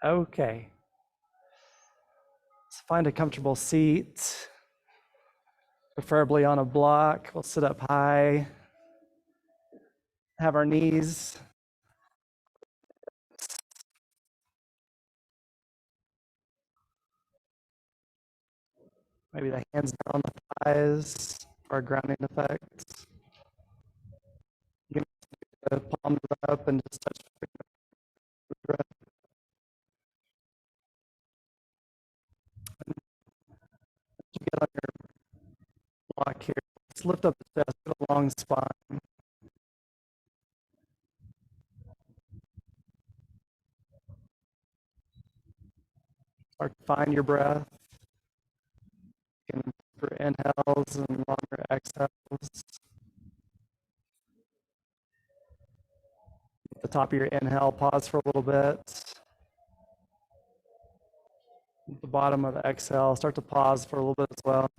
Okay. Let's find a comfortable seat, preferably on a block. We'll sit up high, have our knees maybe the hands down on the thighs for a grounding effect. You can the palms up and just touch the breath. You get on your block here. Let's lift up the chest, get a long spine. Start to find your breath. You can for inhales and longer exhales. At the top of your inhale, pause for a little bit. At the bottom of the exhale, start to pause for a little bit as well.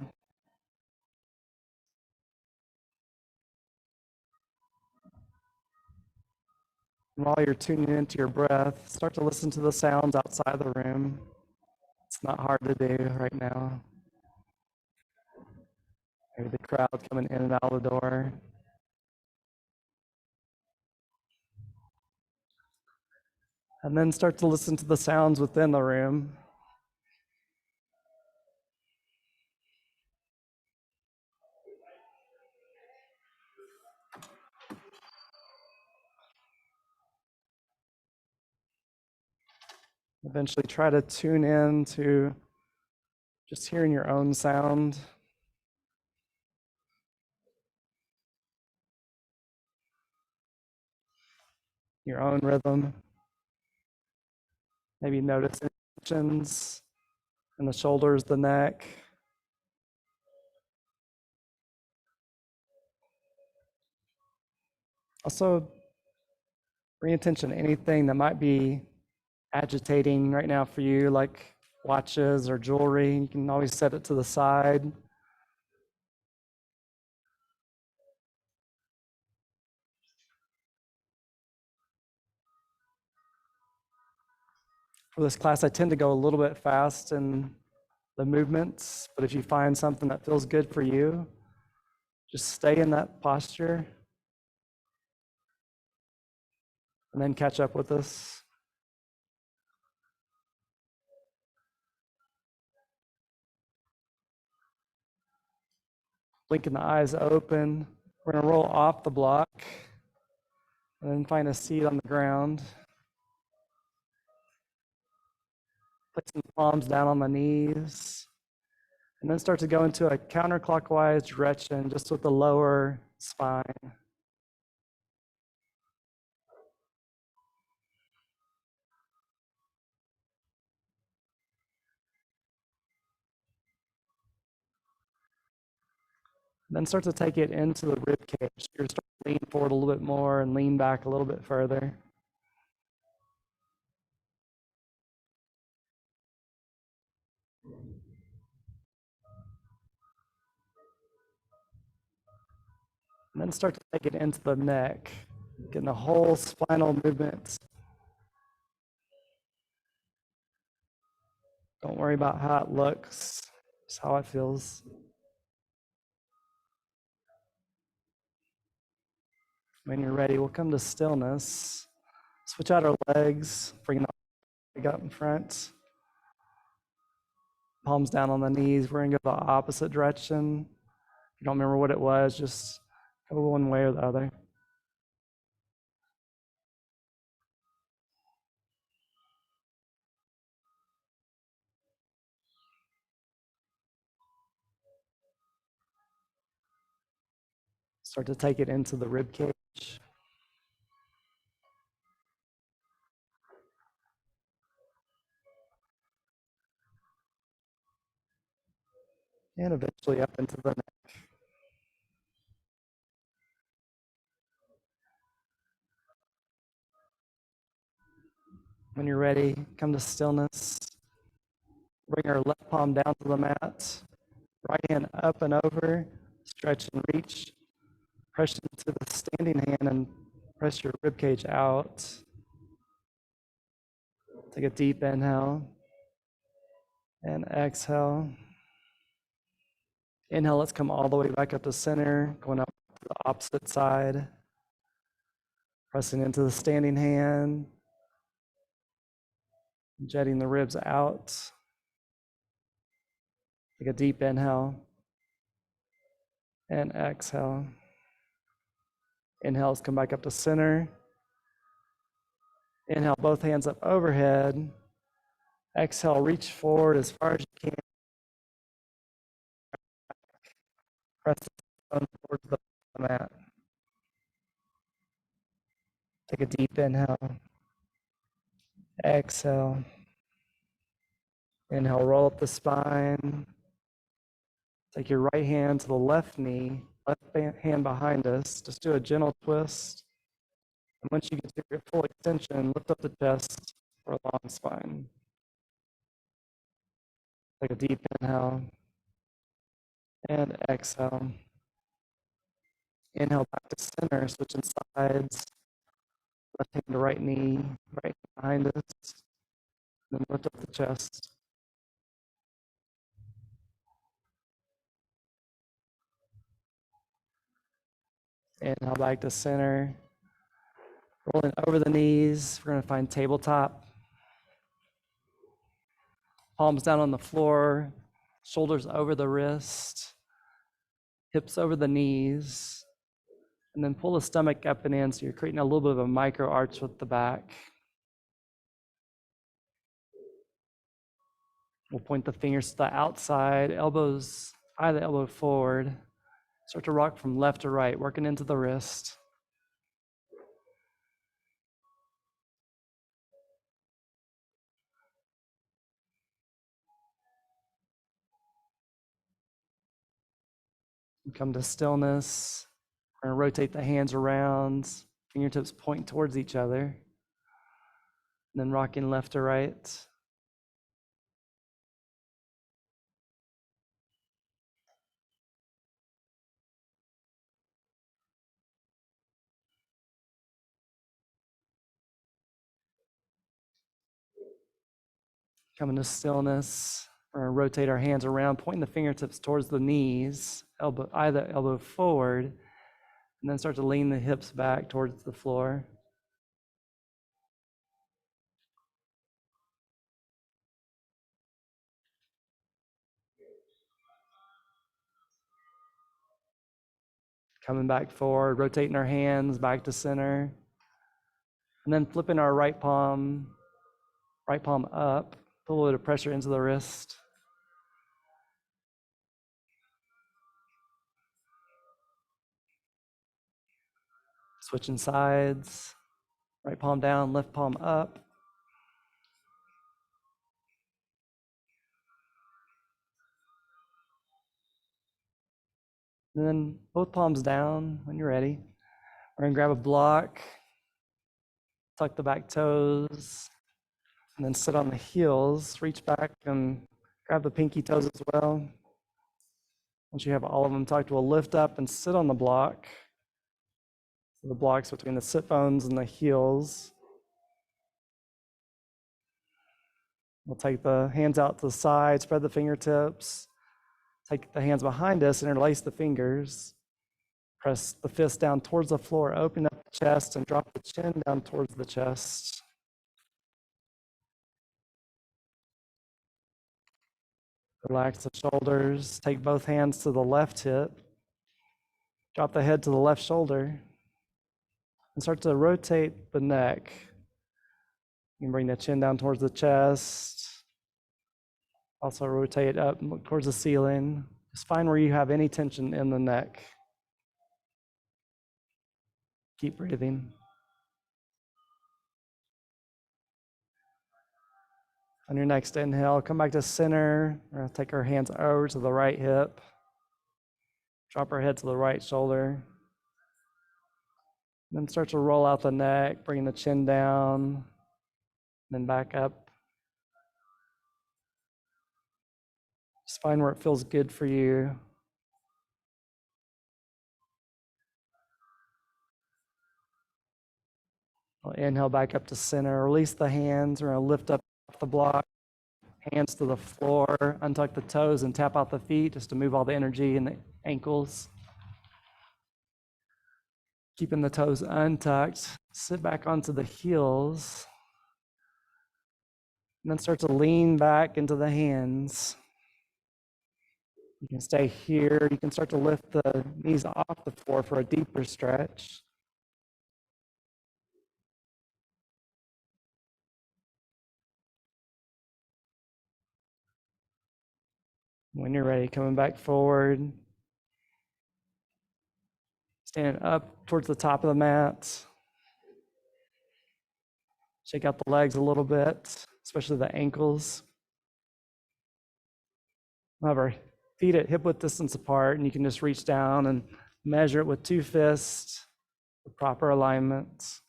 And while you're tuning into your breath, start to listen to the sounds outside the room. It's not hard to do right now. Maybe the crowd coming in and out of the door. And then start to listen to the sounds within the room. Eventually try to tune in to just hearing your own sound. Your own rhythm. Maybe notice tensions in the shoulders, the neck. Also, bring attention to anything that might be agitating right now for you, like watches or jewelry. You can always set it to the side. For this class, I tend to go a little bit fast in the movements, but if you find something that feels good for you, just stay in that posture and then catch up with us. Blinking the eyes open. We're going to roll off the block and then find a seat on the ground. Placing the palms down on the knees. And then start to go into a counterclockwise direction just with the lower spine. And then start to take it into the rib cage. You're starting to lean forward a little bit more and lean back a little bit further. And then start to take it into the neck, getting the whole spinal movement. Don't worry about how it looks, it's how it feels. When you're ready, we'll come to stillness. Switch out our legs, bring the leg up in front. Palms down on the knees. We're gonna go the opposite direction. If you don't remember what it was, just go one way or the other. Start to take it into the rib cage. And eventually up into the neck. When you're ready, come to stillness. Bring our left palm down to the mat. Right hand up and over. Stretch and reach. Press into the standing hand and press your rib cage out. Take a deep inhale and exhale. Inhale, let's come all the way back up to center, going up to the opposite side. Pressing into the standing hand, jetting the ribs out. Take a deep inhale and exhale. Inhale, let's come back up to center. Inhale, both hands up overhead. Exhale, reach forward as far as you can. Press the stone towards the mat. Take a deep inhale. Exhale. Inhale, roll up the spine. Take your right hand to the left knee, left hand behind us. Just do a gentle twist. And once you get to your full extension, lift up the chest for a long spine. Take a deep inhale and exhale. Inhale back to center, switching sides. Left hand to right knee, right behind us. Then lift up the chest. Inhale back to center. Rolling over the knees. We're going to find tabletop. Palms down on the floor. Shoulders over the wrist. Hips over the knees. And then pull the stomach up and in so you're creating a little bit of a micro arch with the back. We'll point the fingers to the outside, elbows, eye the elbow forward. Start to rock from left to right, working into the wrist. Come to stillness. We're going to rotate the hands around, fingertips point towards each other. And then rocking left to right. Coming to stillness. We're going to rotate our hands around, pointing the fingertips towards the knees, either elbow forward, and then start to lean the hips back towards the floor. Coming back forward, rotating our hands back to center, and then flipping our right palm up, put a little bit of pressure into the wrist. Switching sides, right palm down, left palm up. And then both palms down when you're ready. We're gonna grab a block, tuck the back toes, and then sit on the heels. Reach back and grab the pinky toes as well. Once you have all of them tucked, we'll lift up and sit on the block. So the block's between the sit bones and the heels. We'll take the hands out to the side, spread the fingertips. Take the hands behind us, interlace the fingers. Press the fist down towards the floor, open up the chest, and drop the chin down towards the chest. Relax the shoulders. Take both hands to the left hip. Drop the head to the left shoulder. And start to rotate the neck. You can bring the chin down towards the chest. Also rotate up and look towards the ceiling. Just find where you have any tension in the neck. Keep breathing. On your next inhale, come back to center. We're going to take our hands over to the right hip. Drop our head to the right shoulder. Then start to roll out the neck, bring the chin down, then back up. Just find where it feels good for you. We'll inhale back up to center. Release the hands. We're going to lift up off the block, hands to the floor, untuck the toes, and tap out the feet just to move all the energy in the ankles. Keeping the toes untucked. Sit back onto the heels. And then start to lean back into the hands. You can stay here. You can start to lift the knees off the floor for a deeper stretch. When you're ready, coming back forward. Standing up towards the top of the mat. Shake out the legs a little bit, especially the ankles. We'll have our feet at hip width distance apart, and you can just reach down and measure it with 2 fists for proper alignment.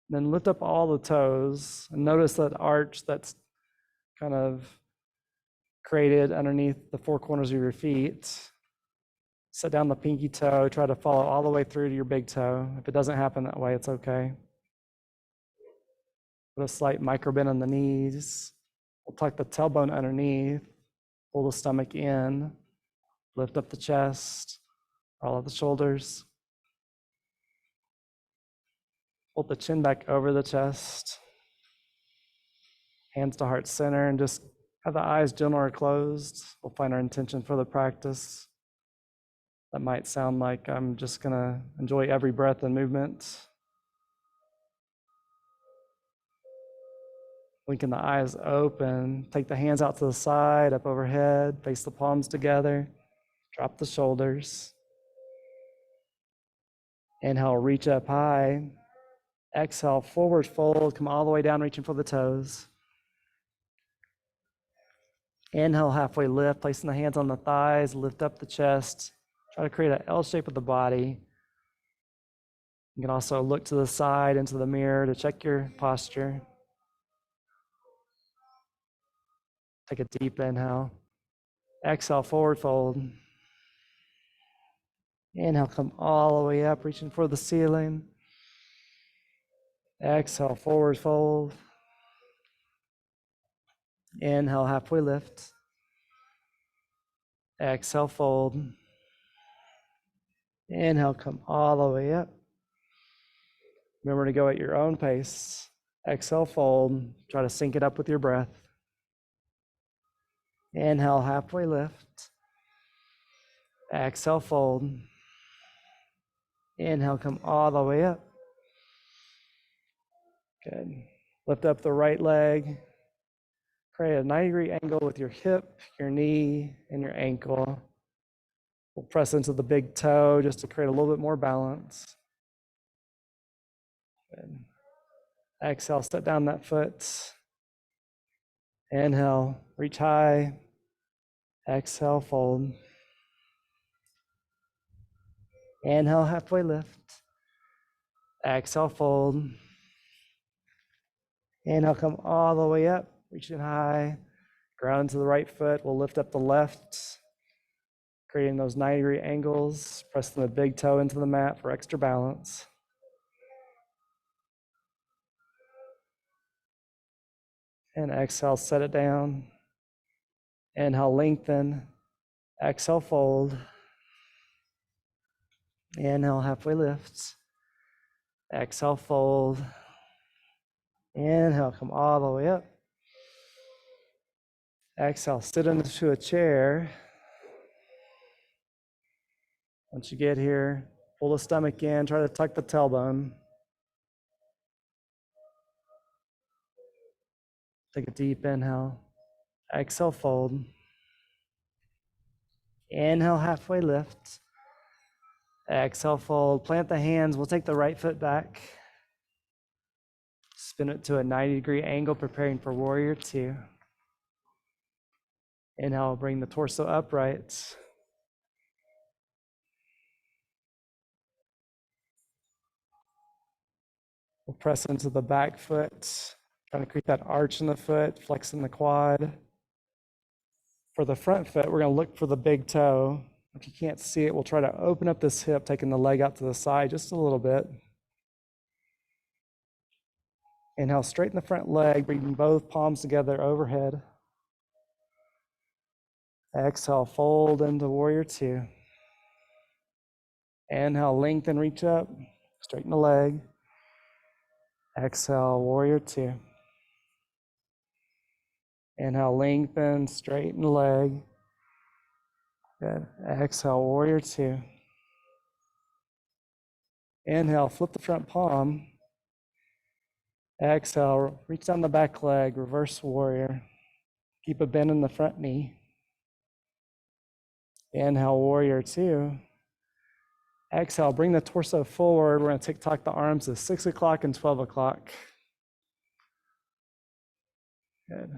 Then lift up all the toes and notice that arch that's kind of created underneath the 4 corners of your feet. Set down the pinky toe, try to follow all the way through to your big toe. If it doesn't happen that way, it's okay. Put a slight micro bend on the knees. We'll tuck the tailbone underneath, pull the stomach in, lift up the chest, roll up the shoulders. Pull the chin back over the chest. Hands to heart center, and just have the eyes gentle or closed. We'll find our intention for the practice. That might sound like I'm just gonna enjoy every breath and movement. Blinking the eyes open. Take the hands out to the side, up overhead, face the palms together. Drop the shoulders. Inhale, reach up high. Exhale, forward fold, come all the way down, reaching for the toes. Inhale, halfway lift, placing the hands on the thighs, lift up the chest. Try to create an L shape of the body. You can also look to the side, into the mirror to check your posture. Take a deep inhale. Exhale, forward fold. Inhale, come all the way up, reaching for the ceiling. Exhale, forward fold. Inhale, halfway lift. Exhale, fold. Inhale, come all the way up. Remember to go at your own pace. Exhale, fold. Try to sync it up with your breath. Inhale, halfway lift. Exhale, fold. Inhale, come all the way up. Good. Lift up the right leg. Create a 90-degree angle with your hip, your knee, and your ankle. We'll press into the big toe just to create a little bit more balance. Good. Exhale, step down that foot. Inhale, reach high. Exhale, fold. Inhale, halfway lift. Exhale, fold. Inhale, come all the way up, reaching high. Ground to the right foot. We'll lift up the left, creating those 90-degree angles, pressing the big toe into the mat for extra balance. And exhale, set it down. Inhale, lengthen. Exhale, fold. Inhale, halfway lift. Exhale, fold. Inhale, come all the way up. Exhale, sit into a chair. Once you get here, pull the stomach in, try to tuck the tailbone. Take a deep inhale. Exhale, fold. Inhale, halfway lift. Exhale, fold. Plant the hands. We'll take the right foot back. Spin it to a 90-degree angle, preparing for warrior two. Inhale, bring the torso upright. We'll press into the back foot, trying to create that arch in the foot, flexing the quad. For the front foot, we're going to look for the big toe If you can't see it, we'll try to open up this hip, taking the leg out to the side just a little bit. Inhale, straighten the front leg, bringing both palms together overhead. Exhale, fold into warrior two. Inhale, lengthen, reach up, straighten the leg. Exhale, warrior two. Inhale, lengthen, straighten the leg. Good. Exhale, warrior two. Inhale, flip the front palm. Exhale, reach down the back leg, reverse warrior. Keep a bend in the front knee. Inhale, warrior two. Exhale, bring the torso forward. We're going to tick-tock the arms to 6 o'clock and 12 o'clock. Good.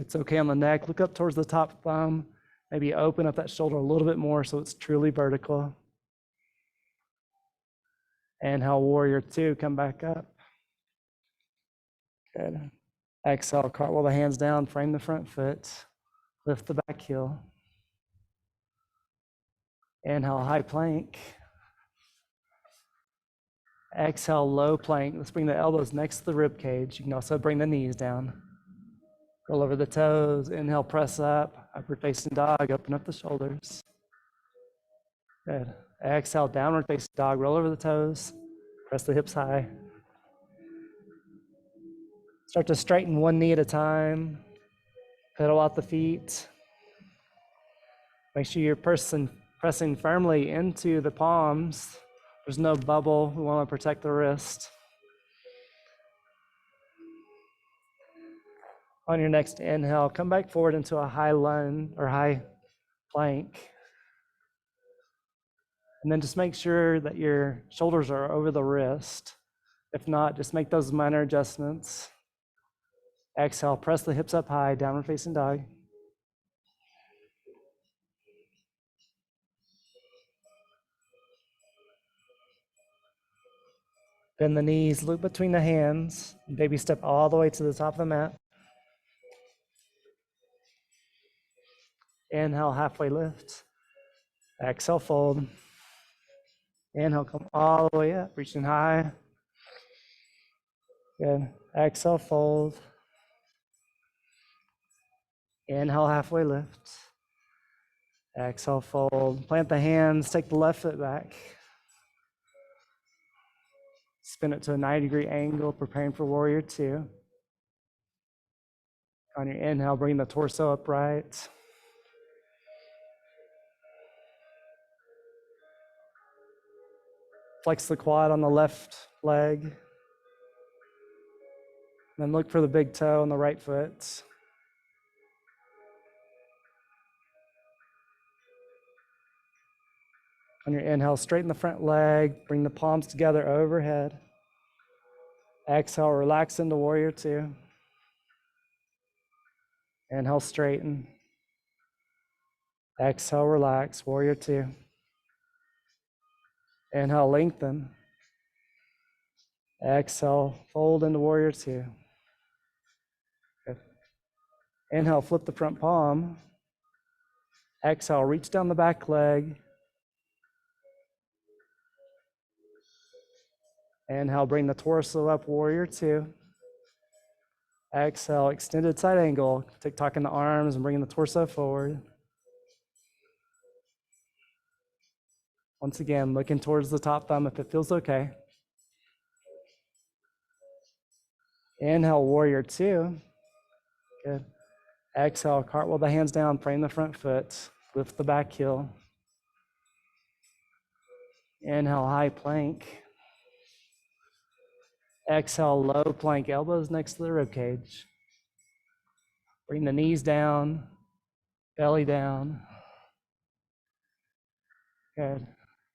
It's okay on the neck. Look up towards the top thumb. Maybe open up that shoulder a little bit more so it's truly vertical. Inhale, warrior two, come back up. Good. Exhale, cartwheel the hands down, frame the front foot, lift the back heel. Inhale, high plank. Exhale, low plank. Let's bring the elbows next to the rib cage. You can also bring the knees down. Roll over the toes. Inhale, press up. Upward facing dog. Open up the shoulders. Good. Exhale, downward facing dog. Roll over the toes. Press the hips high. Start to straighten one knee at a time. Pedal out the feet. Make sure you're pressing firmly into the palms. There's no bubble. We want to protect the wrist. On your next inhale, come back forward into a high lunge or high plank. And then just make sure that your shoulders are over the wrist. If not, just make those minor adjustments. Exhale, press the hips up high, downward facing dog. Bend the knees, loop between the hands, baby step all the way to the top of the mat. Inhale, halfway lift. Exhale, fold. Inhale, come all the way up, reaching high. Good. Exhale, fold. Inhale, halfway lift. Exhale, fold. Plant the hands, take the left foot back. Spin it to a 90-degree angle, preparing for warrior two. On your inhale, bring the torso upright. Flex the quad on the left leg. Then look for the big toe on the right foot. On your inhale, straighten the front leg, bring the palms together overhead. Exhale, relax into warrior two. Inhale, straighten. Exhale, relax, warrior two. Inhale, lengthen. Exhale, fold into warrior two. Good. Inhale, flip the front palm. Exhale, reach down the back leg. Inhale, bring the torso up, warrior two. Exhale, extended side angle. Tick-tocking the arms and bringing the torso forward. Once again, looking towards the top thumb if it feels okay. Inhale, warrior two. Good. Exhale, cartwheel the hands down, frame the front foot, lift the back heel. Inhale, high plank. Exhale, low plank, elbows next to the rib cage. Bring the knees down, belly down. Good.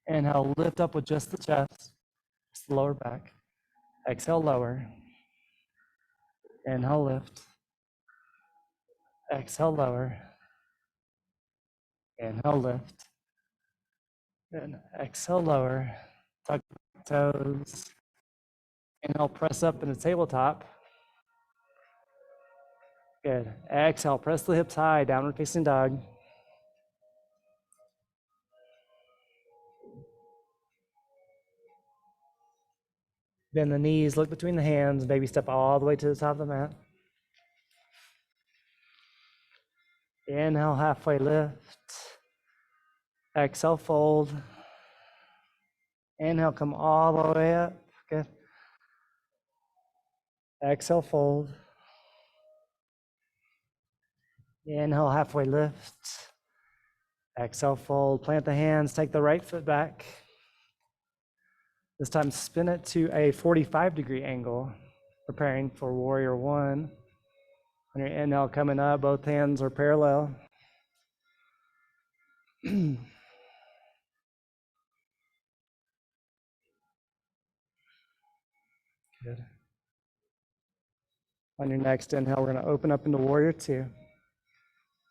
Inhale, lift up with just the chest, just the lower back. Exhale, lower. Inhale, lift. Exhale, lower. Inhale, lift. Good. Exhale, lower. Tuck the toes. Inhale, press up in the tabletop. Good. Exhale, press the hips high, downward facing dog. Bend the knees, look between the hands, baby step all the way to the top of the mat. Inhale, halfway lift. Exhale, fold. Inhale, come all the way up. Good. Exhale, fold. Inhale, halfway lift. Exhale, fold. Plant the hands, take the right foot back. This time, spin it to a 45-degree angle, preparing for warrior one. On your inhale, coming up, both hands are parallel. Good. On your next inhale, we're going to open up into warrior two.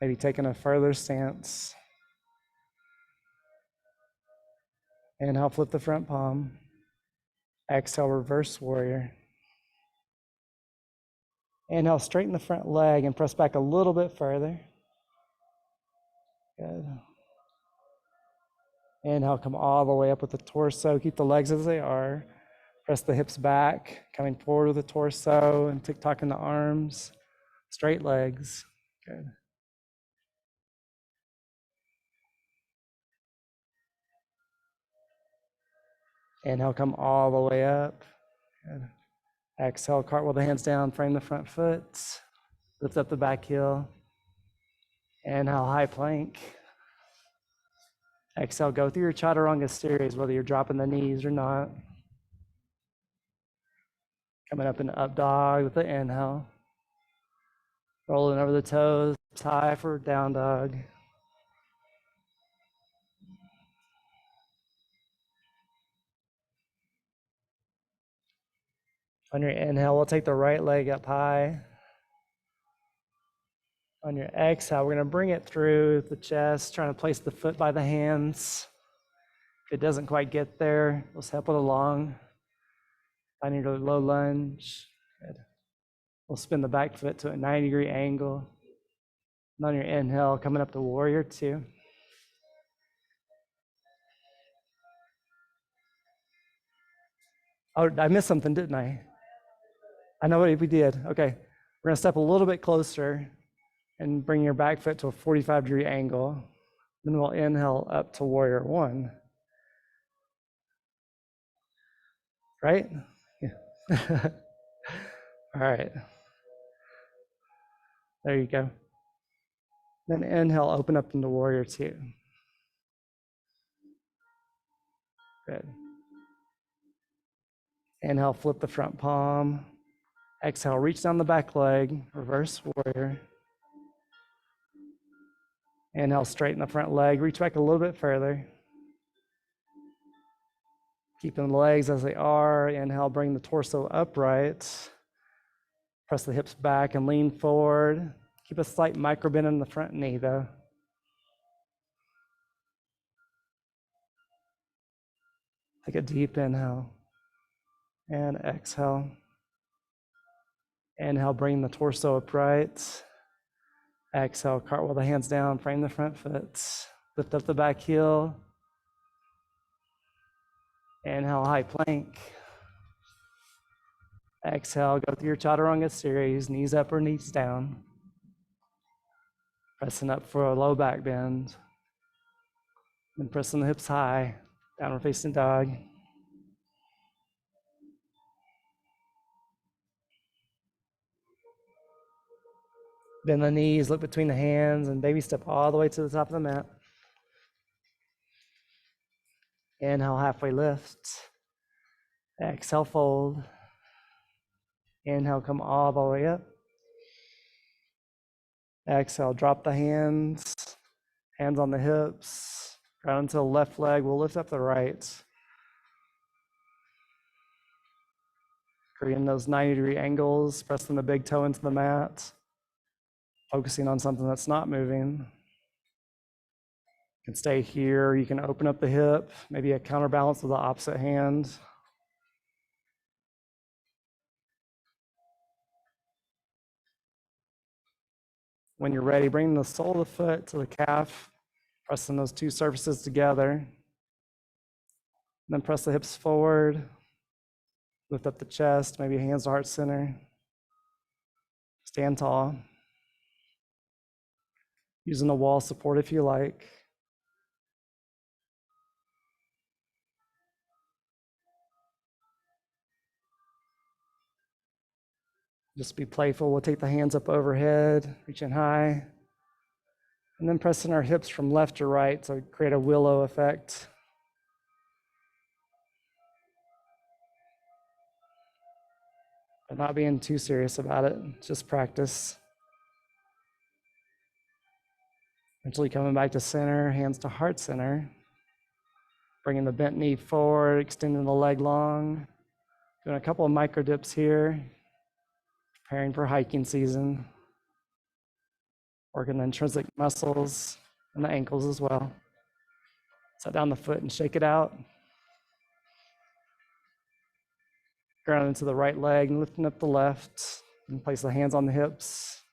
Maybe taking a further stance. Inhale, flip the front palm. Exhale, reverse warrior. Inhale, straighten the front leg and press back a little bit further. Good. Inhale, come all the way up with the torso. Keep the legs as they are. Press the hips back, coming forward with the torso and tick-tocking the arms. Straight legs. Good. Inhale, come all the way up. Good. Exhale, cartwheel the hands down, frame the front foot. Lift up the back heel. Inhale, high plank. Exhale, go through your chaturanga series, whether you're dropping the knees or not. Coming up in up dog with the inhale. Rolling over the toes, high for down dog. On your inhale, we'll take the right leg up high. On your exhale, we're going to bring it through the chest, trying to place the foot by the hands. If it doesn't quite get there, let's help it along. Finding a low lunge. Good. We'll spin the back foot to a 90-degree angle. And on your inhale, coming up to warrior two. Oh, I missed something, didn't I? I know what we did. Okay. We're going to step a little bit closer and bring your back foot to a 45-degree angle. Then we'll inhale up to warrior one. Right? Yeah. All right. There you go. Then inhale, open up into warrior two. Good. Inhale, flip the front palm. Exhale, reach down the back leg, reverse warrior. Inhale, straighten the front leg, reach back a little bit further. Keeping the legs as they are. Inhale, bring the torso upright. Press the hips back and lean forward. Keep a slight micro bend in the front knee though. Take a deep inhale and exhale. Inhale, bring the torso upright. Exhale, cartwheel the hands down, frame the front foot. Lift up the back heel. Inhale, high plank. Exhale, go through your chaturanga series, knees up or knees down. Pressing up for a low back bend. Then pressing the hips high, downward facing dog. Bend the knees, look between the hands, and baby step all the way to the top of the mat. Inhale, halfway lift. Exhale, fold. Inhale, come all the way up. Exhale, drop the hands, hands on the hips. Ground into the left leg, we'll lift up the right. Creating those 90-degree angles, pressing the big toe into the mat. Focusing on something that's not moving. You can stay here, you can open up the hip, maybe a counterbalance with the opposite hand. When you're ready, bring the sole of the foot to the calf, pressing those two surfaces together. And then press the hips forward. Lift up the chest, maybe hands to heart center. Stand tall. Using the wall support if you like. Just be playful. We'll take the hands up overhead, reaching high, and then pressing our hips from left to right to create a willow effect. But not being too serious about it, just practice. Eventually coming back to center, hands to heart center. Bringing the bent knee forward, extending the leg long. Doing a couple of micro dips here. Preparing for hiking season. Working the intrinsic muscles and the ankles as well. Set down the foot and shake it out. Ground into the right leg and lifting up the left. And place the hands on the hips.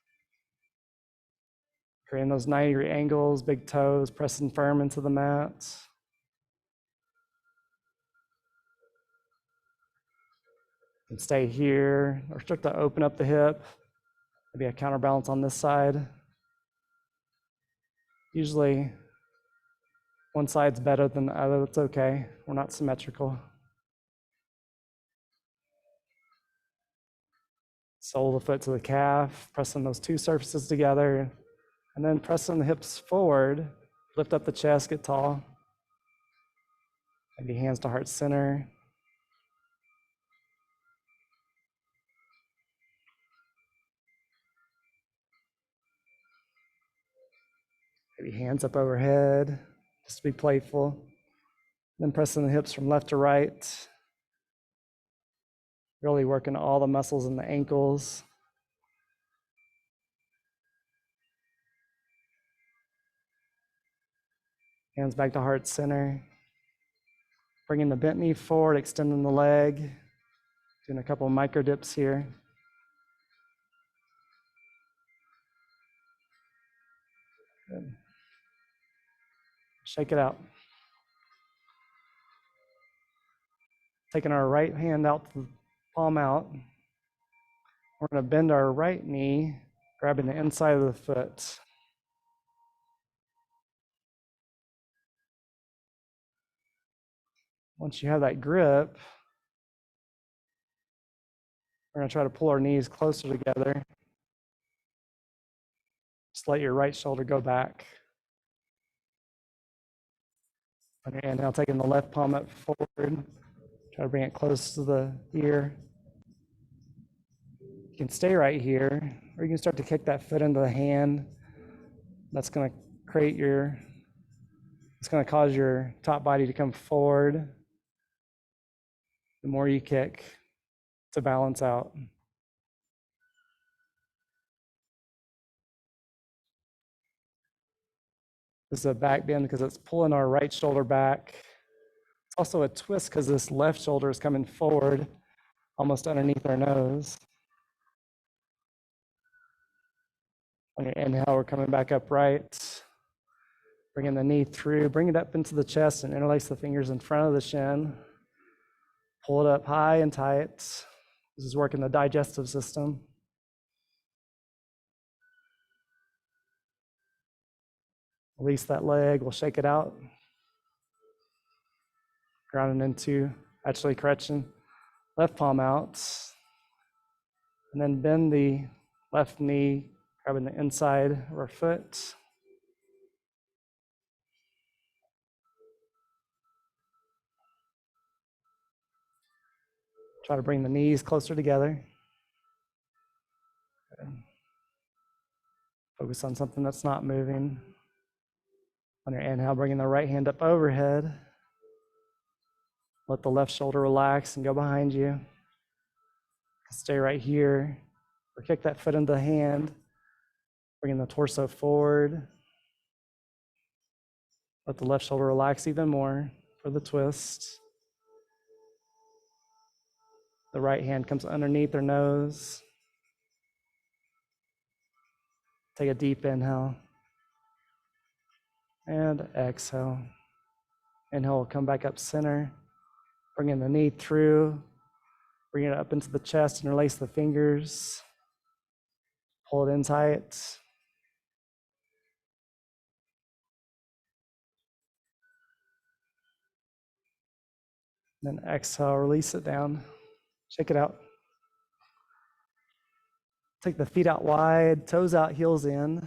Creating those 90-degree angles, big toes, pressing firm into the mat. And stay here, or start to open up the hip. Maybe a counterbalance on this side. Usually, one side's better than the other, that's okay. We're not symmetrical. Sole of the foot to the calf, pressing those two surfaces together, and then pressing the hips forward, lift up the chest, get tall. Maybe hands to heart center. Maybe hands up overhead, just to be playful. Then pressing the hips from left to right. Really working all the muscles in the ankles. Hands back to heart center. Bringing the bent knee forward, extending the leg. Doing a couple of micro dips here. Good. Shake it out. Taking our right hand out, palm out. We're going to bend our right knee, grabbing the inside of the foot. Once you have that grip, we're going to try to pull our knees closer together. Just let your right shoulder go back. On your inhale, taking the left palm up forward. Try to bring it close to the ear. You can stay right here, or you can start to kick that foot into the hand. That's going to it's going to cause your top body to come forward. The more you kick to balance out. This is a back bend because it's pulling our right shoulder back. It's also a twist because this left shoulder is coming forward, almost underneath our nose. On your inhale, we're coming back upright. Bringing the knee through, bring it up into the chest and interlace the fingers in front of the shin. Pull it up high and tight. This is working the digestive system. Release that leg, we'll shake it out. Grounding into, actually correction, left palm out. And then bend the left knee, grabbing the inside of our foot. Try to bring the knees closer together. Good. Focus on something that's not moving. On your inhale, bringing the right hand up overhead. Let the left shoulder relax and go behind you. Stay right here. Or kick that foot into the hand. Bringing the torso forward. Let the left shoulder relax even more for the twist. The right hand comes underneath their nose. Take a deep inhale. And exhale. Inhale, come back up center. Bringing the knee through. Bring it up into the chest, interlace the fingers. Pull it in tight. Then exhale, release it down. Shake it out. Take the feet out wide, toes out, heels in.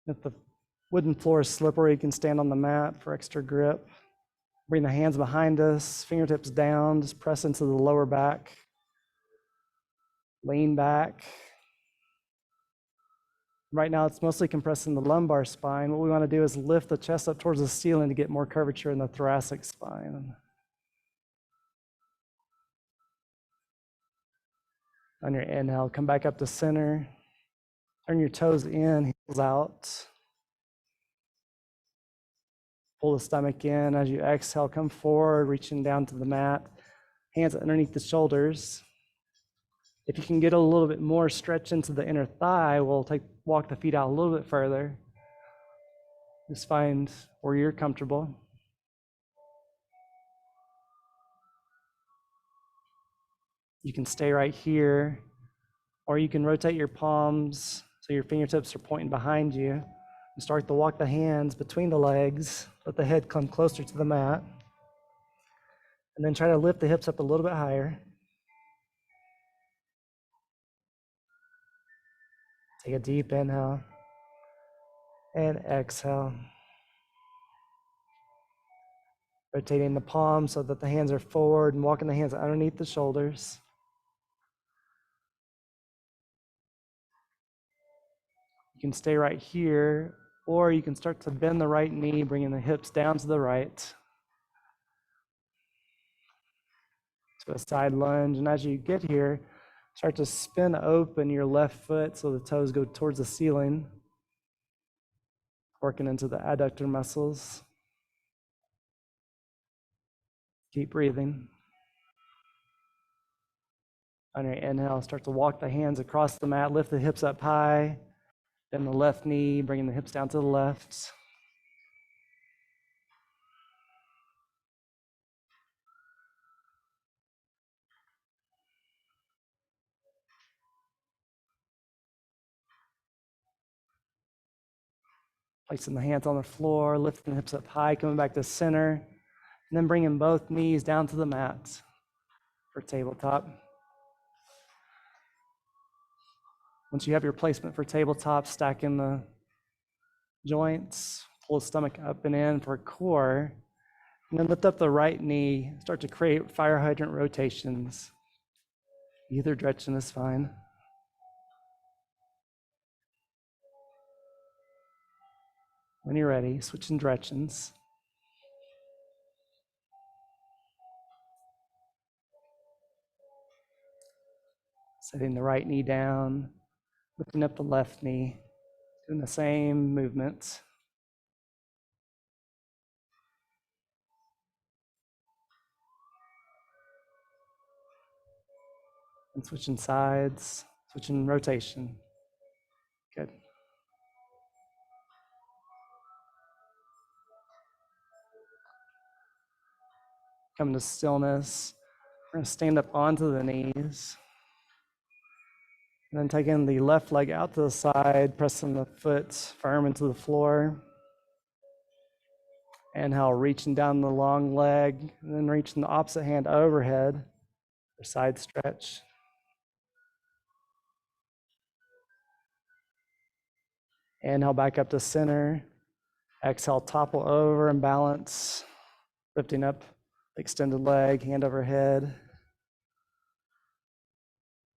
If the wooden floor is slippery, you can stand on the mat for extra grip. Bring the hands behind us, fingertips down, just press into the lower back. Lean back. Right now, it's mostly compressing the lumbar spine. What we want to do is lift the chest up towards the ceiling to get more curvature in the thoracic spine. On your inhale, come back up to center. Turn your toes in, heels out. Pull the stomach in. As you exhale, come forward, reaching down to the mat. Hands underneath the shoulders. If you can get a little bit more stretch into the inner thigh, we'll walk the feet out a little bit further. Just find where you're comfortable. You can stay right here, or you can rotate your palms so your fingertips are pointing behind you. And start to walk the hands between the legs. Let the head come closer to the mat. And then try to lift the hips up a little bit higher. Take a deep inhale and exhale. Rotating the palms so that the hands are forward and walking the hands underneath the shoulders. You can stay right here, or you can start to bend the right knee, bringing the hips down to the right. To a side lunge, and as you get here, start to spin open your left foot so the toes go towards the ceiling, working into the adductor muscles. Keep breathing. On your inhale, start to walk the hands across the mat, lift the hips up high, bend the left knee, bringing the hips down to the left. Placing the hands on the floor, lifting the hips up high, coming back to center, and then bringing both knees down to the mat for tabletop. Once you have your placement for tabletop, stacking the joints, pull the stomach up and in for core, and then lift up the right knee, start to create fire hydrant rotations. Either direction is fine. When you're ready, switching directions. Setting the right knee down, lifting up the left knee, doing the same movements. And switching sides, switching rotation. Good. Come to stillness. We're going to stand up onto the knees. And then taking the left leg out to the side, pressing the foot firm into the floor. Inhale, reaching down the long leg, and then reaching the opposite hand overhead for side stretch. Inhale back up to center. Exhale, topple over and balance. Lifting up the extended leg, hand overhead.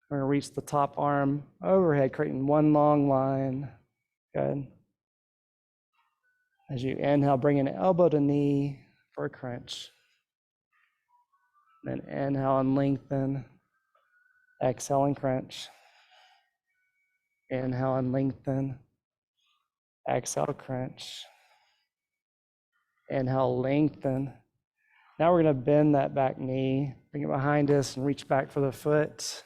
We're going to reach the top arm overhead, creating one long line. Good. As you inhale, bring an elbow to knee for a crunch. Then inhale and lengthen. Exhale and crunch. Inhale and lengthen. Exhale, crunch. Inhale, lengthen. Now we're going to bend that back knee, bring it behind us, and reach back for the foot.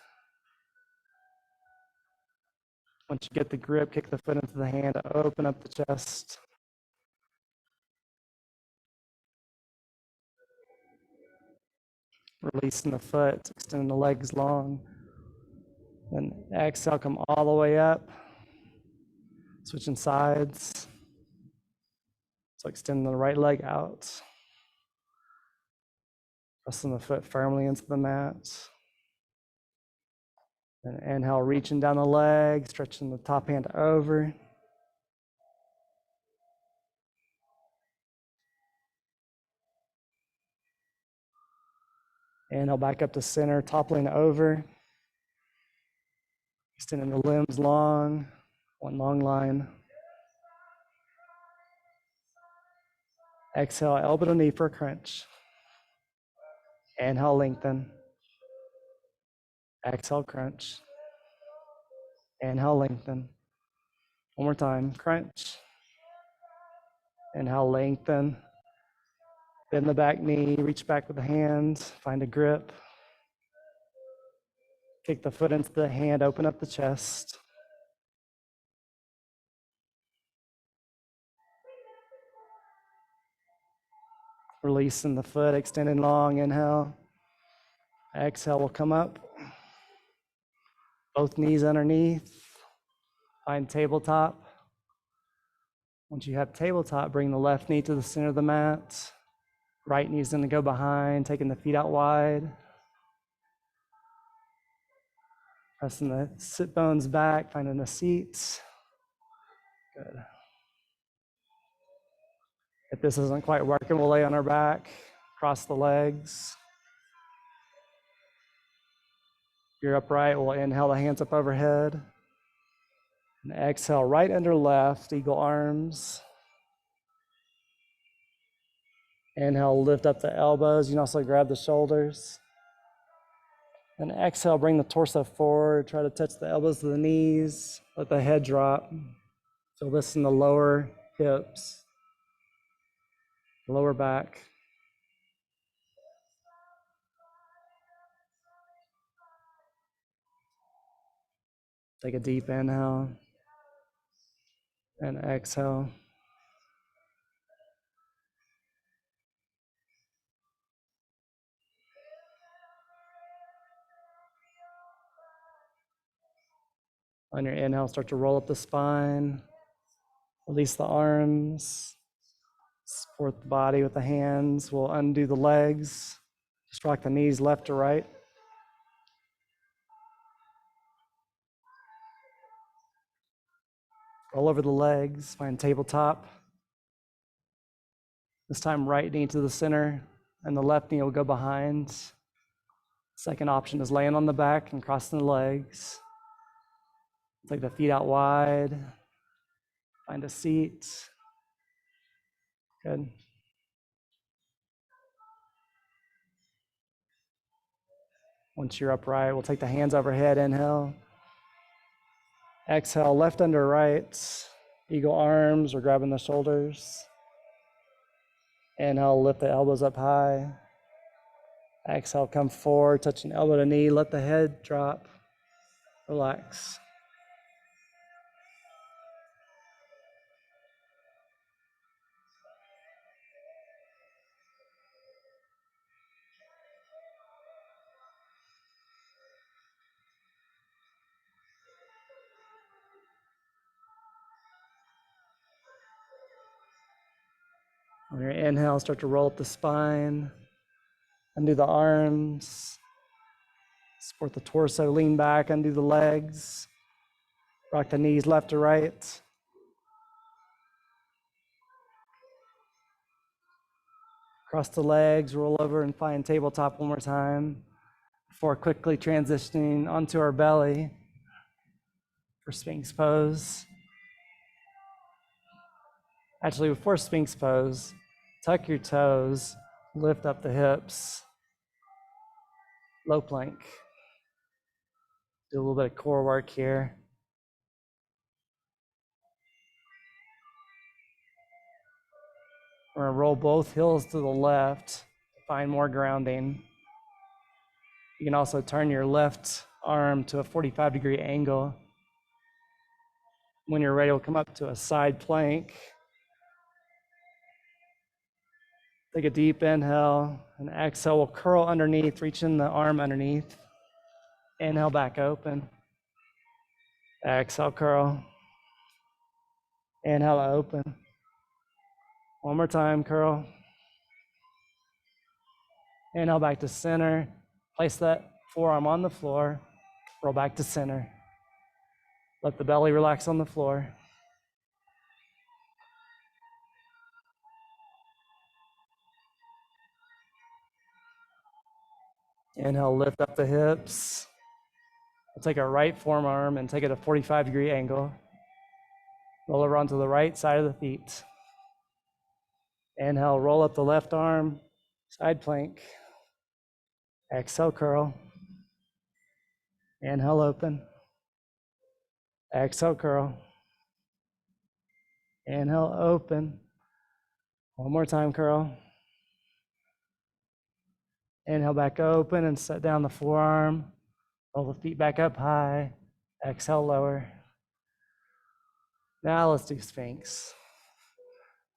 Once you get the grip, kick the foot into the hand, open up the chest. Releasing the foot, extending the legs long. Then exhale, come all the way up. Switching sides. So extending the right leg out. Pressing the foot firmly into the mat. And inhale, reaching down the leg, stretching the top hand over. Inhale back up to center, toppling over. Extending the limbs long, one long line. Exhale, elbow to knee for a crunch. Inhale, lengthen. Exhale, crunch. Inhale, lengthen. One more time, crunch. Inhale, lengthen. Bend the back knee, reach back with the hand, find a grip. Kick the foot into the hand, open up the chest. Releasing the foot, extending long, inhale. Exhale, we'll come up. Both knees underneath. Find tabletop. Once you have tabletop, bring the left knee to the center of the mat. Right knee's gonna go behind, taking the feet out wide. Pressing the sit bones back, finding a seat. Good. If this isn't quite working, we'll lay on our back, cross the legs. If you're upright, we'll inhale the hands up overhead. And exhale, right under left, eagle arms. Inhale, lift up the elbows. You can also grab the shoulders. And exhale, bring the torso forward. Try to touch the elbows to the knees. Let the head drop. Feel this in the lower hips, lower back. Take a deep inhale and exhale. On your inhale, start to roll up the spine. Release the arms. Support the body with the hands. We'll undo the legs. Just rock the knees left to right. Roll over the legs, find tabletop. This time, right knee to the center, and the left knee will go behind. Second option is laying on the back and crossing the legs. Take the feet out wide. Find a seat. Good. Once you're upright, we'll take the hands overhead, inhale. Exhale, left under right. Eagle arms, we're grabbing the shoulders. Inhale, lift the elbows up high. Exhale, come forward, touching elbow to knee, let the head drop. Relax. On your inhale, start to roll up the spine. Undo the arms. Support the torso, lean back, undo the legs. Rock the knees left to right. Cross the legs, roll over and find tabletop one more time before quickly transitioning onto our belly for Sphinx pose. Actually, before Sphinx pose, tuck your toes, lift up the hips, low plank. Do a little bit of core work here. We're gonna roll both heels to the left to find more grounding. You can also turn your left arm to a 45-degree angle. When you're ready, we'll come up to a side plank. Take a deep inhale, and exhale. We'll curl underneath, reaching the arm underneath. Inhale, back open. Exhale, curl. Inhale, open. One more time, curl. Inhale, back to center. Place that forearm on the floor. Roll back to center. Let the belly relax on the floor. Inhale, lift up the hips. We'll take our right forearm and take it a 45-degree angle. Roll over onto the right side of the feet. Inhale, roll up the left arm, side plank. Exhale, curl. Inhale, open. Exhale, curl. Inhale, open. One more time, curl. Inhale, back open and set down the forearm. Roll the feet back up high. Exhale, lower. Now let's do Sphinx.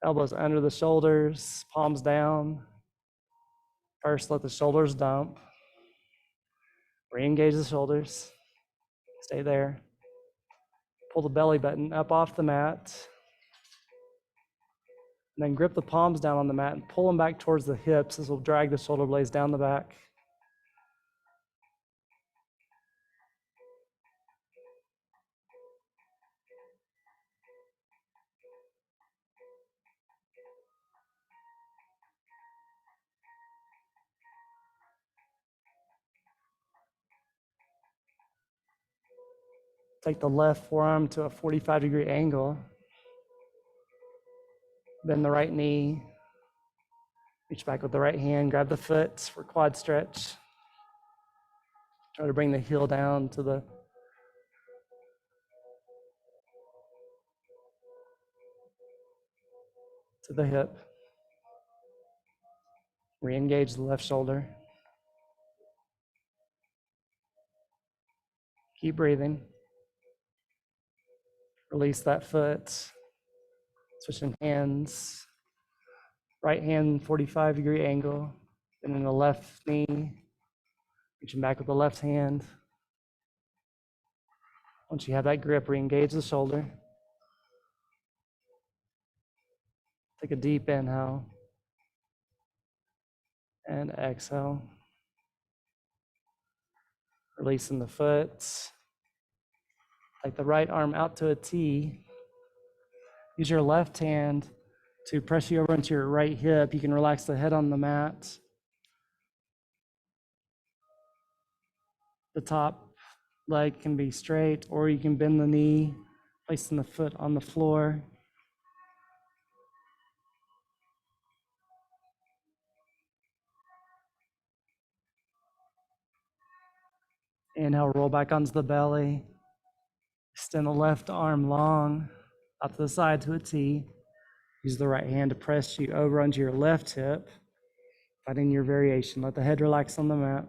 Elbows under the shoulders, palms down. First, let the shoulders dump. Re-engage the shoulders. Stay there. Pull the belly button up off the mat. And then grip the palms down on the mat and pull them back towards the hips. This will drag the shoulder blades down the back. Take the left forearm to a 45-degree angle. Bend the right knee. Reach back with the right hand. Grab the foot for quad stretch. Try to bring the heel down to the hip. Re-engage the left shoulder. Keep breathing. Release that foot. Switching hands. Right hand, 45-degree angle. Then in the left knee. Reaching back with the left hand. Once you have that grip, re-engage the shoulder. Take a deep inhale. And exhale. Releasing the foot. Take the right arm out to a T. Use your left hand to press you over into your right hip. You can relax the head on the mat. The top leg can be straight, or you can bend the knee, placing the foot on the floor. Inhale, roll back onto the belly. Extend the left arm long, out to the side to a T. Use the right hand to press you over onto your left hip. Finding your variation. Let the head relax on the mat.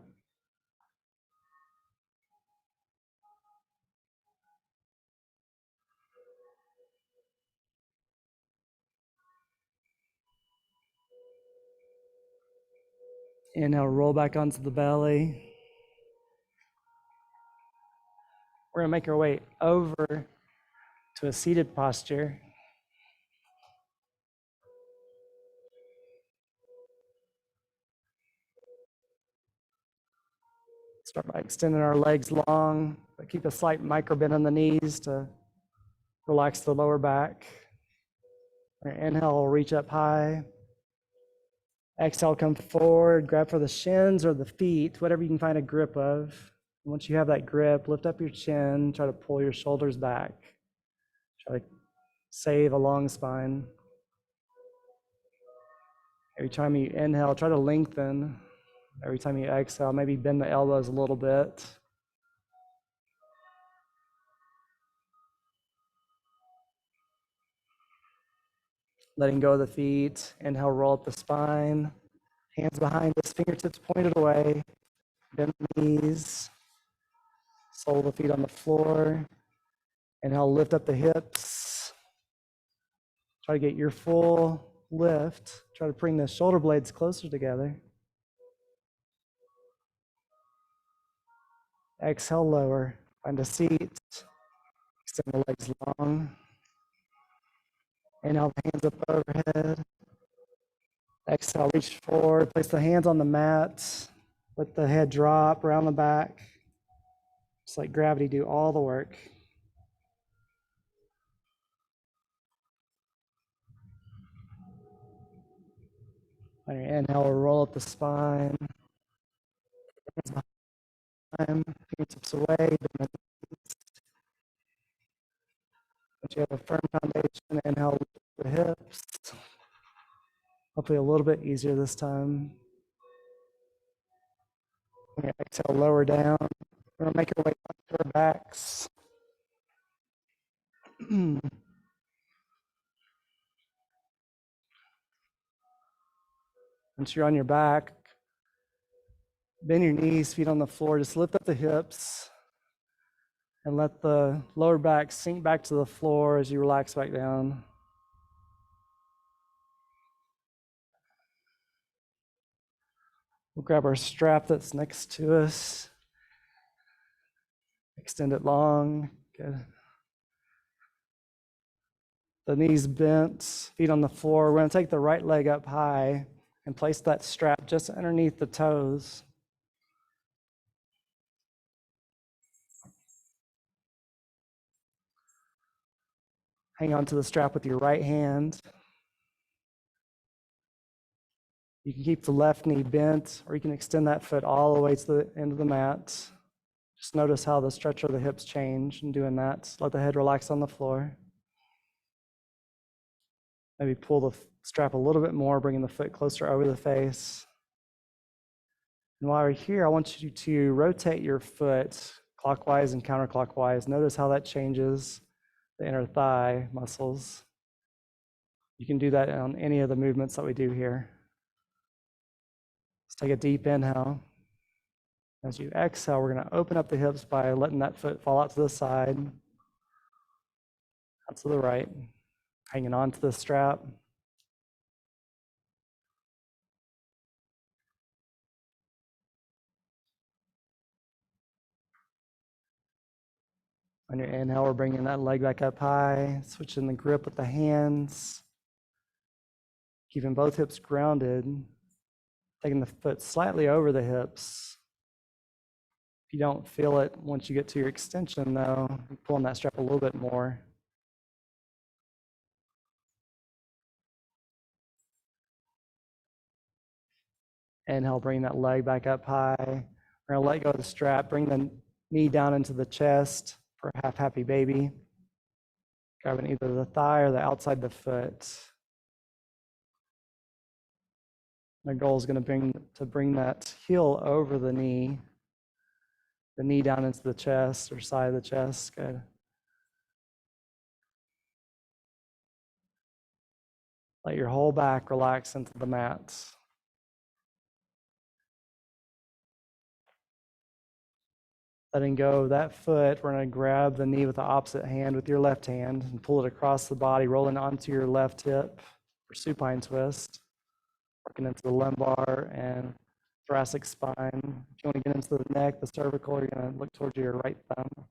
Inhale, roll back onto the belly. We're gonna make our way over to a seated posture. Start by extending our legs long, but keep a slight micro bend on the knees to relax the lower back. Inhale, reach up high. Exhale, come forward, grab for the shins or the feet, whatever you can find a grip of. Once you have that grip, lift up your chin, try to pull your shoulders back. Try to save a long spine. Every time you inhale, try to lengthen. Every time you exhale, maybe bend the elbows a little bit. Letting go of the feet. Inhale, roll up the spine. Hands behind us, fingertips pointed away. Bend the knees. Sole of the feet on the floor. Inhale, lift up the hips. Try to get your full lift. Try to bring the shoulder blades closer together. Exhale, lower. Find a seat. Extend the legs long. Inhale, the hands up overhead. Exhale, reach forward. Place the hands on the mat. Let the head drop around the back. Just let gravity do all the work. On your inhale, we'll roll up the spine. Hands behind, fingertips away. Once you have a firm foundation, inhale, lift the hips. Hopefully a little bit easier this time. Exhale, lower down. We're going to make our way up to our backs. Once you're on your back, bend your knees, feet on the floor. Just lift up the hips and let the lower back sink back to the floor as you relax back down. We'll grab our strap that's next to us. Extend it long. Good. The knees bent, feet on the floor. We're going to take the right leg up high and place that strap just underneath the toes. Hang on to the strap with your right hand. You can keep the left knee bent, or you can extend that foot all the way to the end of the mat. Just notice how the stretch of the hips change in doing that. Let the head relax on the floor. Maybe pull the strap a little bit more, bringing the foot closer over the face. And while you're here, I want you to rotate your foot clockwise and counterclockwise. Notice how that changes the inner thigh muscles. You can do that on any of the movements that we do here. Let's take a deep inhale. As you exhale, we're going to open up the hips by letting that foot fall out to the side, out to the right, hanging on to the strap. On your inhale, we're bringing that leg back up high, switching the grip with the hands, keeping both hips grounded, taking the foot slightly over the hips. If you don't feel it once you get to your extension, though, you're pulling that strap a little bit more. Inhale, bring that leg back up high. We're going to let go of the strap, bring the knee down into the chest for a half happy baby. Grabbing either the thigh or the outside the foot. My goal is going to bring that heel over the knee down into the chest or side of the chest. Good. Let your whole back relax into the mat. Letting go of that foot, we're going to grab the knee with the opposite hand with your left hand and pull it across the body, rolling onto your left hip for supine twist. Working into the lumbar and thoracic spine. If you want to get into the neck, the cervical, you're going to look towards your right thumb.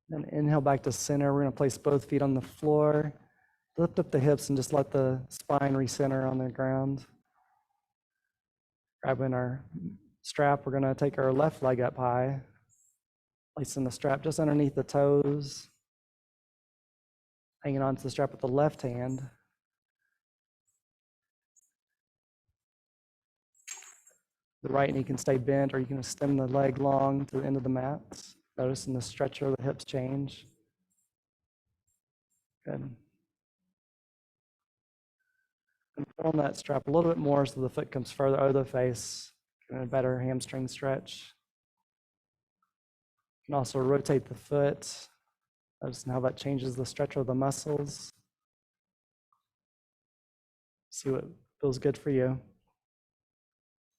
Then inhale back to center. We're going to place both feet on the floor. Lift up the hips and just let the spine recenter on the ground. Grabbing our strap, we're going to take our left leg up high. Placing the strap just underneath the toes. Hanging onto the strap with the left hand. The right knee can stay bent, or you can extend the leg long to the end of the mat. Noticing the stretch of the hips change. Good. And pulling that strap a little bit more so the foot comes further over the face, getting a better hamstring stretch. You can also rotate the foot. Notice how that changes the stretch of the muscles. See what Feels good for you.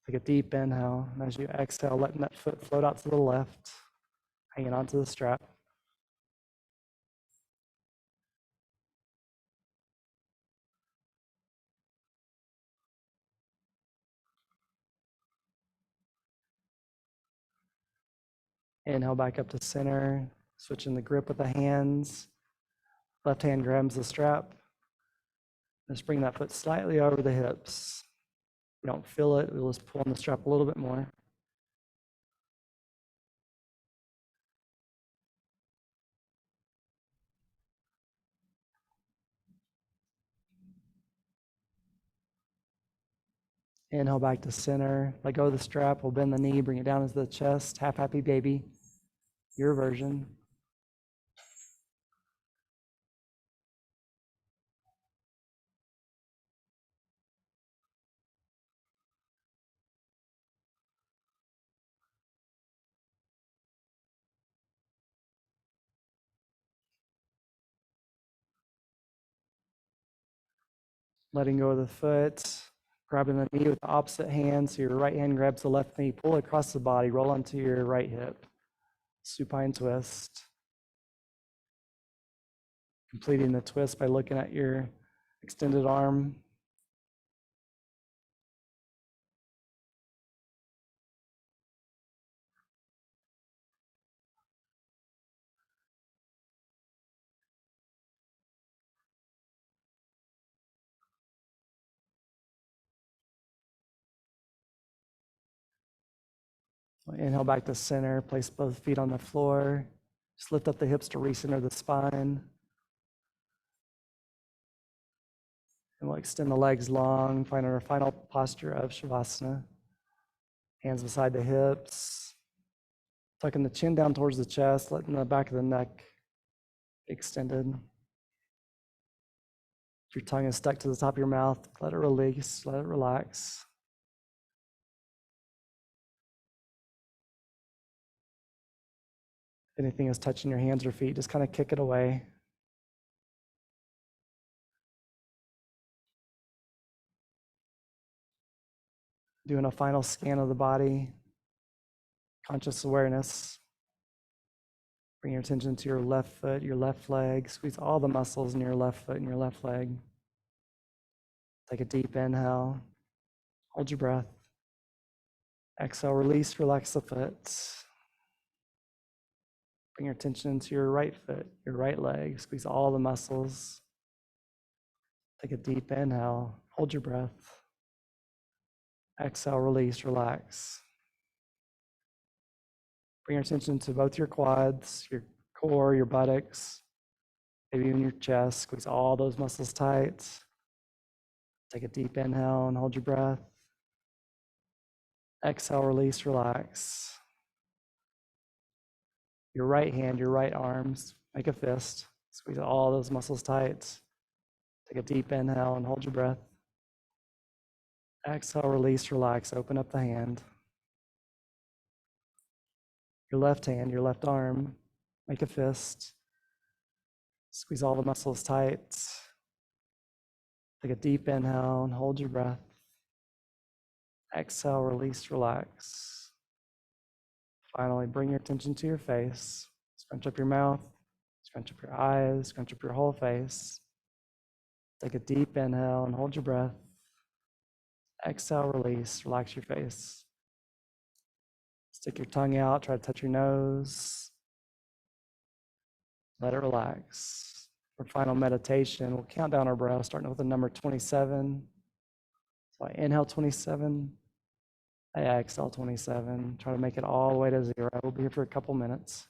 Take a deep inhale, and as you exhale, letting that foot float out to the left, hanging onto the strap. Inhale back up to center, switching the grip with the hands. Left hand grabs the strap. Just bring that foot slightly over the hips. If you don't feel it, we'll just pull on the strap a little bit more. Inhale back to center. Let go of the strap. We'll bend the knee, bring it down into the chest. Half happy baby, your version. Letting go of the foot, grabbing the knee with the opposite hand. So your right hand grabs the left knee, pull across the body, roll onto your right hip. Supine twist. Completing the twist by looking at your extended arm. Inhale back to center, place both feet on the floor. Just lift up the hips to recenter the spine. And we'll extend the legs long, find our final posture of Shavasana. Hands beside the hips. Tucking the chin down towards the chest, letting the back of the neck be extended. If your tongue is stuck to the top of your mouth, let it release, let it relax. If anything is touching your hands or feet, just kind of kick it away. Doing a final scan of the body, conscious awareness. Bring your attention to your left foot, your left leg. Squeeze all the muscles in your left foot and your left leg. Take a deep inhale. Hold your breath. Exhale, release, relax the foot. Bring your attention to your right foot, your right leg. Squeeze all the muscles. Take a deep inhale. Hold your breath. Exhale, release, relax. Bring your attention to both your quads, your core, your buttocks, maybe even your chest. Squeeze all those muscles tight. Take a deep inhale and hold your breath. Exhale, release, relax. Your right hand, your right arms, make a fist. Squeeze all those muscles tight. Take a deep inhale and hold your breath. Exhale, release, relax. Open up the hand. Your left hand, your left arm, make a fist. Squeeze all the muscles tight. Take a deep inhale and hold your breath. Exhale, release, relax. Finally, bring your attention to your face. Scrunch up your mouth, scrunch up your eyes, scrunch up your whole face. Take a deep inhale and hold your breath. Exhale, release, relax your face. Stick your tongue out, try to touch your nose. Let it relax. For final meditation, we'll count down our breath, starting with the number 27. So I inhale 27, I exhale 27. Try to make it all the way to 0. We'll be here for a couple minutes.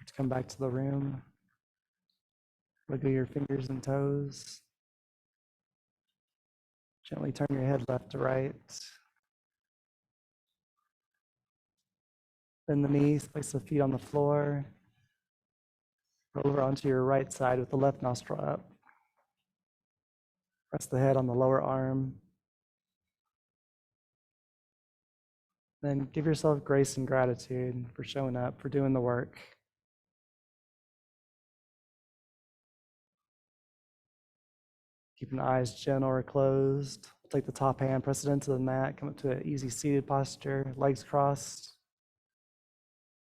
to come back to the room. Wiggle your fingers and toes. Gently turn your head left to right. Bend the knees, place the feet on the floor. Roll over onto your right side with the left nostril up. Rest the head on the lower arm. Then give yourself grace and gratitude for showing up, for doing the work. Keeping the eyes gentle or closed. Take the top hand, press it into the mat, come up to an easy seated posture, legs crossed,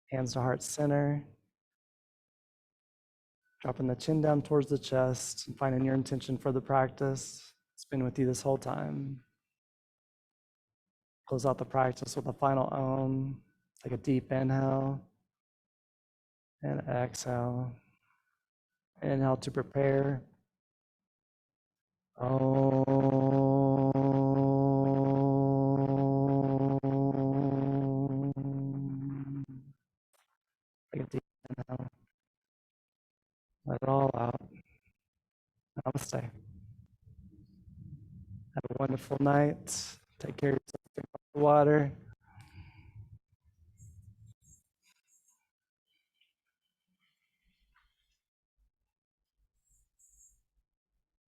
hands to heart center. Dropping the chin down towards the chest and finding your intention for the practice. It's been with you this whole time. Close out the practice with a final Om. Take a deep inhale and exhale. Inhale to prepare. Om. Take a deep inhale. Let it all out. Namaste. Have a wonderful night. Take care of yourself. Drink lots of water.